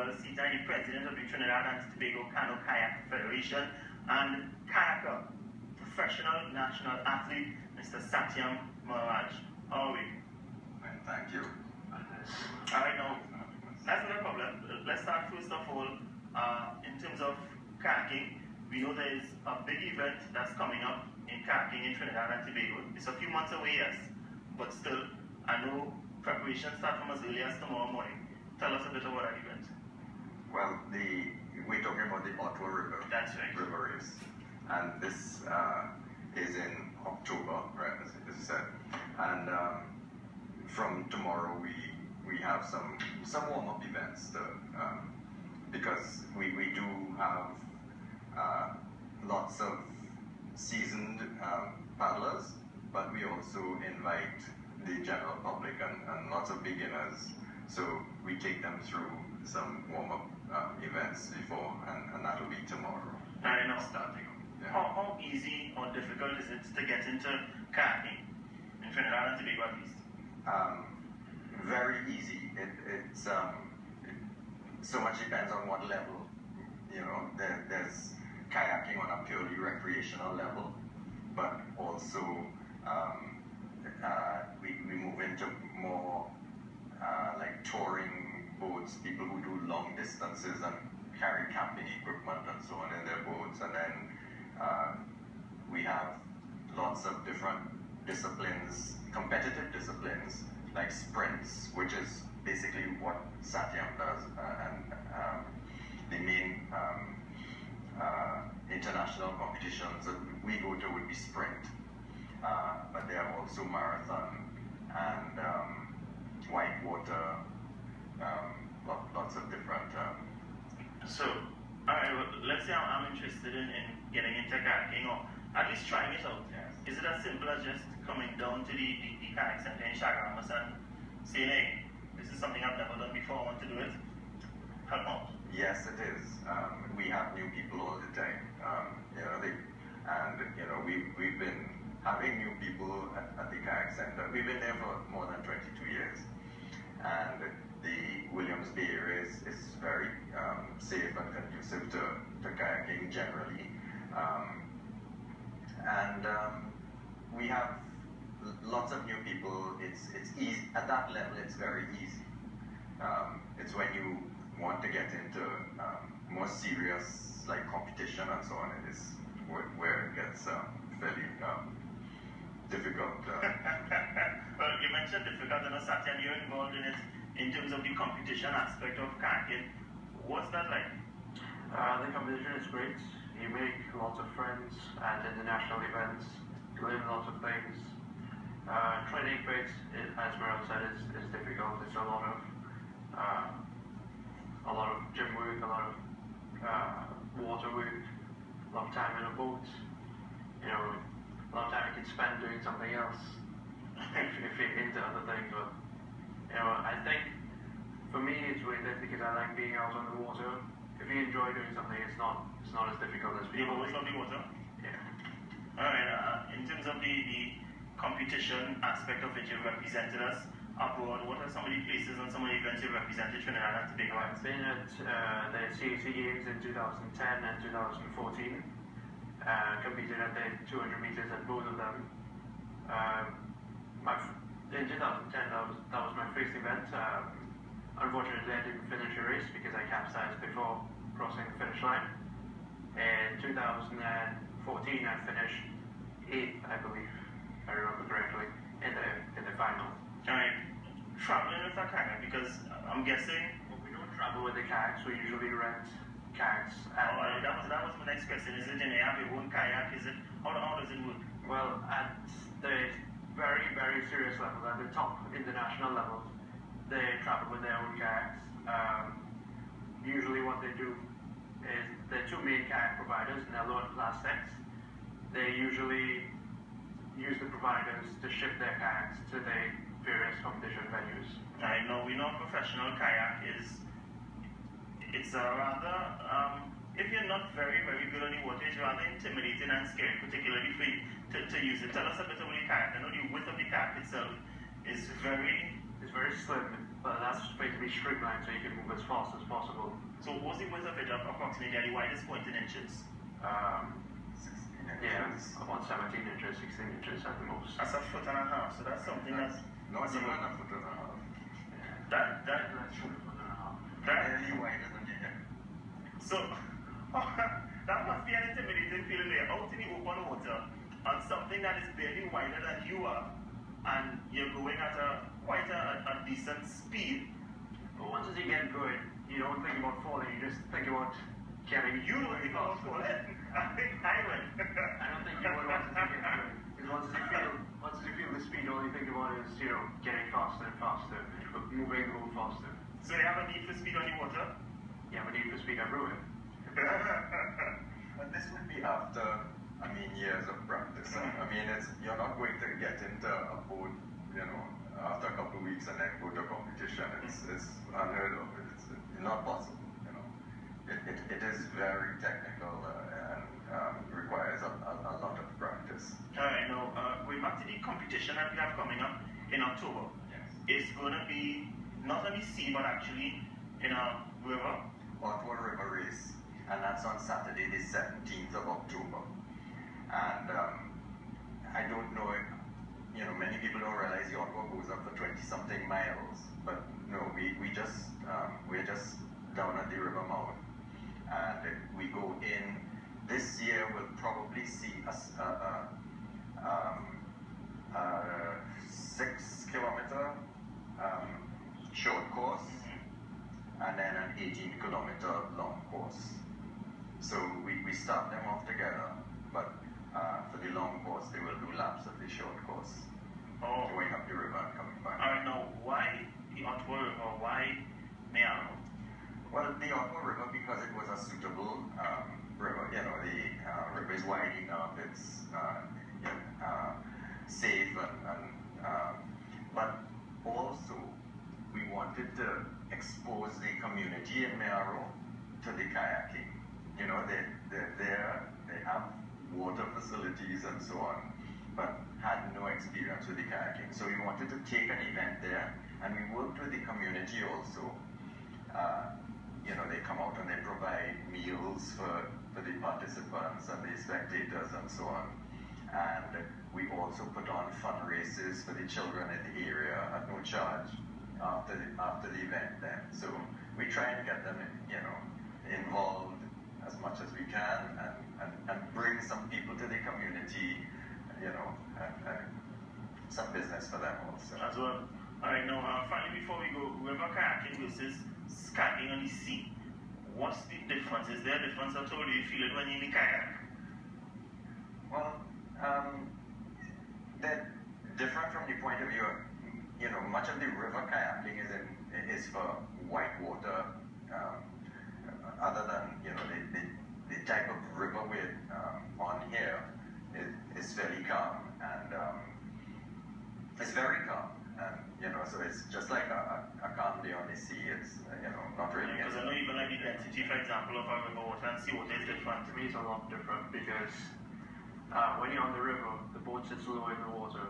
Merryl, the president of the Trinidad and Tobago Canoe Kayak Federation, and kayaker, professional national athlete, Mr. Satyam. How are we? Thank you. Alright, now, that's not a problem. Let's start first of all, in terms of kayaking. We know there is a big event that's coming up in kayaking in Trinidad and Tobago. It's a few months away, yes, but still, I know preparations start from as early as tomorrow morning. Tell us a bit about that event. Well, we're talking about the Ottawa River. That's right. River race, and this is in October, right? As you said, and from tomorrow we have some warm-up events because we do have lots of seasoned paddlers, but we also invite the general public and lots of beginners. So we take them through some warm-up events before, and that'll be tomorrow. I know. Starting. Yeah. How easy or difficult is it to get into kayaking in Trinidad and Tobago at least? Very easy. It's so much depends on what level. You know, there's kayaking on a purely recreational level, but also we move into more like touring boats, people who do long distances and carry camping equipment and so on in their boats, and then we have lots of different disciplines, competitive disciplines like sprints, which is basically what Satyam does, and the main international competitions that we go to would be sprint, but there are also marathon and whitewater, lots of different. So, alright, well, let's say I'm interested in getting into kayaking, or at least trying it out. Yes. Is it as simple as just coming down to the kayak center in Shagamas and saying, hey, this is something I've never done before, I want to do it? Help out. Yes, it is. We have new people all the time. We've been having new people at the kayak center. We've been there for more than 22 years, and the Williams Bay area is very safe and conducive to kayaking generally, and we have lots of new people. It's easy at that level. It's very easy. It's when you want to get into more serious like competition and so on, it is where it gets fairly difficult. Well, you mentioned difficult, and Satyam, you're involved in it in terms of the competition aspect of kayaking. What's that like? The competition is great. You make lots of friends at international events, you learn lots of things. Training bit, as Merryl said, is difficult. It's a lot of gym work, a lot of water work, a lot of time in a boat. You know, a lot of time you can spend doing something else if you're into other things. But you know, I think for me it's worth it because I like being out on the water. If you enjoy doing something, it's not as difficult as people. You've always loved the water? Yeah. Alright, in terms of the competition aspect of it, you've represented us abroad. What are some of the places and some of the events you've represented Trinidad and Tobago? I've been at the CAC Games in 2010 and 2014. Competed at the 200 meters at both of them. In 2010, that was my first event. Unfortunately, I didn't finish the race because I capsized before crossing the finish line. In 2014, I finished 8th, I believe, if I remember correctly, in the final. Alright, traveling with a kayak, because I'm guessing. Well, we don't travel with the kayaks. We usually rent kayaks. That was my next question. Is it in have your own kayak? Is it how does it work? Well, at the very, very serious level, at the top international level, they travel with their own kayaks. Usually what they do is the two main kayak providers, Merryl and Plastics. They usually use the providers to ship their kayaks to the various competition venues. I know, we know professional kayak it's a rather, if you're not very, very good on the water, it's rather intimidating and scary, particularly for you to use it. Tell us a bit about the kayak. I know the width of the kayak itself is very slim. but that's basically streamlined so you can move as fast as possible. So what's the width of it approximately at the widest point in inches? 16 inches. Yeah, about 17 inches, 16 inches at the most. That's a foot and a half, so that's something that's... Not even a foot and a half. That's That's a foot and a half. Barely wider than your head. So, that must be an intimidating feeling there, out in the open water, on something that is barely wider than you are, and you're going at quite a decent speed. But once you get going, you don't think about falling, you just think about carrying. You don't think about falling. I think I will. I don't think you would once you get going. Because once you feel the speed, all you think about is, getting faster and faster, moving a little faster. So you have a need for speed on the water? Yeah, but need for speed everywhere. And this would be after, years of practice. You're not going to get into a boat, after a couple of weeks and then go to a competition. It's unheard of. It's not possible. It is very technical and requires a lot of practice. All right, now going back to the competition that we have coming up in October. Yes. It's going to be not on the sea, but actually in a river. Ottawa River Race, and that's on Saturday, the 17th of October. And I don't know if, many people don't realize the Ottawa goes up for 20-something miles, but no, we're just down at the river mouth, and we go in. This year we'll probably see a 6-kilometer short course, and then an 18-kilometer long course. So we start them off together, but for the long course, they will do laps of the short course, going up the river and coming back. All right, now, why the Ottawa River? Why Merryl? Well, the Ottawa River, because it was a suitable river. The river is wide enough, it's safe, but also we wanted to expose the community in Merryl to the kayaking. They're there, they have water facilities and so on, but had no experience with the kayaking. So we wanted to take an event there, and we worked with the community also. They come out and they provide meals for the participants and the spectators and so on. And we also put on fundraisers for the children in the area at no charge after the event then. So we try and get them involved as much as we can, and bring some people to the community, and some business for them also. As well. All right, now finally, before we go, river kayaking versus kayaking on the sea. What's the difference? Is there a difference at all? Do you feel it when you're in the kayak? Well, they're different from the point of view of, much of the river kayaking is for white water, other than, the type of river we're on here is fairly calm, and it's very calm, and so it's just like a calm day on the sea. It's not really. Because I know even like the density, for example, of a river water and sea water is different. To me, it's a lot different because when you're on the river, the boat sits lower in the water,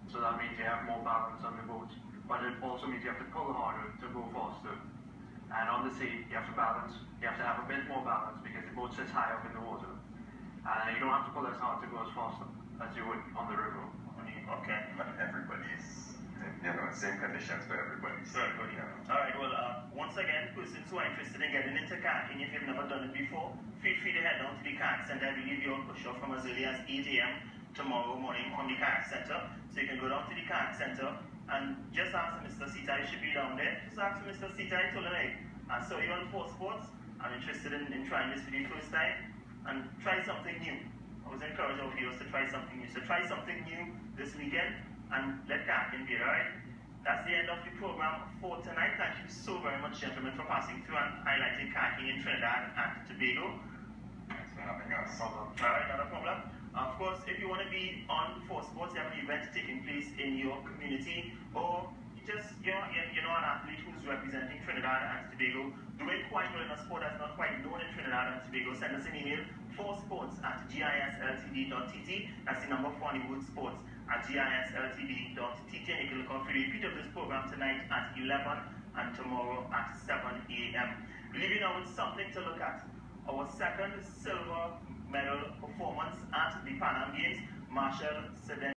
so that means you have more balance on the boat. But it also means you have to pull harder to go faster. And on the sea, you have to balance. You have to have a bit more balance because the boat sits high up in the water, and you don't have to pull as hard to go as fast as you would on the river. Okay. But everybody's, same conditions for everybody. So everybody. All right. Well, once again, persons who are interested in getting into kayaking, if you've never done it before, feel free to head down to the kayak center. I believe you'll push off from as early as 8 a.m. tomorrow morning from the kayak center. So you can go down to the kayak center and just ask Mr. Sita. You should be down there. Just ask Mr. Sita. I told him, hey, I saw you on 4 Sports. I'm interested in trying this for the first time, and try something new. I was encouraging our viewers to try something new. So try something new this weekend and let kayaking be, alright? That's the end of the program for tonight. Thank you so very much, gentlemen, for passing through and highlighting kayaking in Trinidad and Tobago. Thanks for having us. Alright, not a problem. Of course, if you want to be on 4 Sports, you have an event taking place in your community, or just you're an athlete who's representing Trinidad and Tobago, doing quite well in a sport that's not quite known in Trinidad and Tobago, send us an email, 4sports@gisltd.tt. That's the number 4 on the word sports at gisltd.tt. And you can look out for the repeat of this program tonight at 11 and tomorrow at 7 a.m. We leave you now with something to look at. Our second silver medal performance at the Pan Am Games, Marshall Satyam.